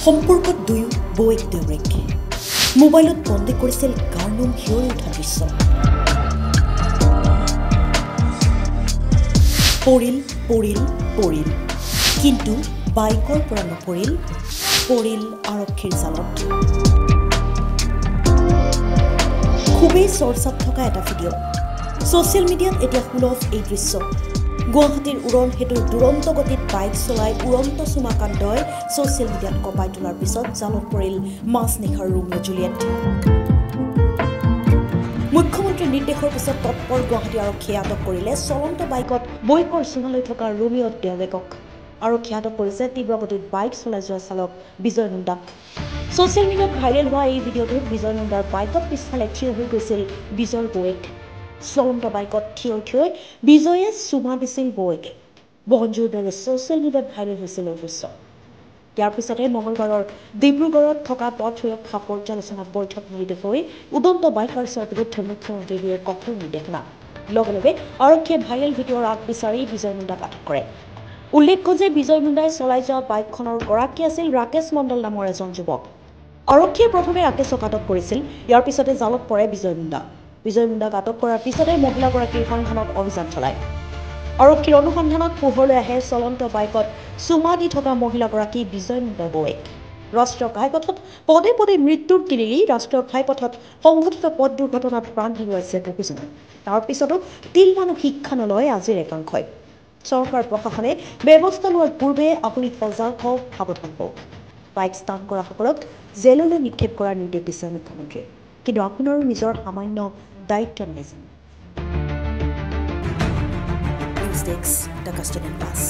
সম্পৰ্কত দুয়ো বৌয়েক দেউৰেক মোবাইলত বন্দী কৰিছিল গাৰ্নুম হিয়ৰি উঠা দৃশ্য পৰিল কিন্তু বাইকৰ পৰা নপৰিল আৰক্ষীৰ জালত খুবেই চৰ্চাত থকা এটা ভিডিঅ' ছ'চিয়েল মিডিয়াত এতিয়া সুলভ এই দৃশ্য গুৱাহাটীৰ উৰণ সেতুৰ দুৰন্ত গতিত বাইক চলাই উৰন্ত চুমা কাণ্ডই ছ'চিয়েল মিডিয়াত কঁপাই তোলাৰ পিছত জালত পৰিল মাজনিশাৰ ৰোমিঅ' জুলিয়েট মুখ্যমন্ত্ৰীৰ নিৰ্দেশৰ পিছত তৎপৰ গুৱাহাটী আৰক্ষীয়ে আটক কৰিলে চলন্ত বাইকত বৈকৰ চিহ্ন লৈ থকা ৰোমিঅ' দেউৰেকক আৰক্ষীয়ে আটক কৰিছে তীব্ৰগতিত বাইক চলাই যোৱা চালক বিজয় মুণ্ডাক ছ'চিয়েল মিডিয়াত ভাইৰেল হোৱা এই ভিডিঅ'টোত বিজয় মুণ্ডাৰ বাইকত পিছফালে থিয় হৈ গৈছিল বিজয়ৰ বৌয়েক চলন্ত বাইকত থিয় বিজয়ে চুমা দিছিল বৌয়েকে বহনজুৰ দৰে ছ'চিয়েল মিডিয়াত ভাইৰেল হৈছিল এই দৃশ্য ইয়াৰ পিছতে মঙলবাৰৰ ডিব্ৰুগড়ত থকা পথ সুৰক্ষা পৰ্যালোচনা বৈঠক নিৰ্দেশ হৈ উদন্ত বাইকাৰ্ছৰ বিৰুদ্ধে মুখ্যমন্ত্ৰীয়ে কঠোৰ নিৰ্দেশনা লগে লগে আৰক্ষীয়ে ভাইৰেল ভিডিঅ'ৰ আগ বিচাৰি বিজয় মুণ্ডাক আটক কৰে উল্লেখ্য যে বিজয় মুণ্ডাই চলাই যোৱা বাইকখনৰ গৰাকী আছিল ৰাকেশ মণ্ডল নামৰ এজন যুৱক আৰক্ষীয়ে প্ৰথমে ৰাকেশক আটক কৰিছিল ইয়াৰ পিছতে জালত পৰে বিজয় মুণ্ডাক আটক কৰাৰ পিছতে মহিলাগৰাকীৰ সন্ধানত অভিযান চলায় আৰক্ষীৰ অনুসন্ধানত পোহৰলৈ আহে চলন্ত বাইকত চুমা দি থকা মহিলাগৰাকী বিজয় মুণ্ডাৰ বৌয়েক ৰাষ্ট্ৰীয় ঘাইপথত পদে পদে মৃত্যুৰ কিৰিলি ৰাষ্ট্ৰীয় ঘাইপথত সংঘটিত পথ দুৰ্ঘটনাত প্ৰাণ হেৰুৱাইছে বহুজনে তাৰ পিছতো তিলমানো শিক্ষা নলয় আজিৰ একাংশই চৰকাৰ প্ৰশাসনে ব্যৱস্থা লোৱাৰ পূৰ্বে আপুনি সজাগ হওক সাৱধান হওক বাইক ষ্টাৰ্ট কৰাসকলক জেললৈ নিক্ষেপ কৰাৰ নিৰ্দেশ দিছে মুখ্যমন্ত্ৰীয়ে কিন্তু আপোনাৰো নিজৰ সামান্য দায়িত্ব নাই News Desk, the Custodian Pass.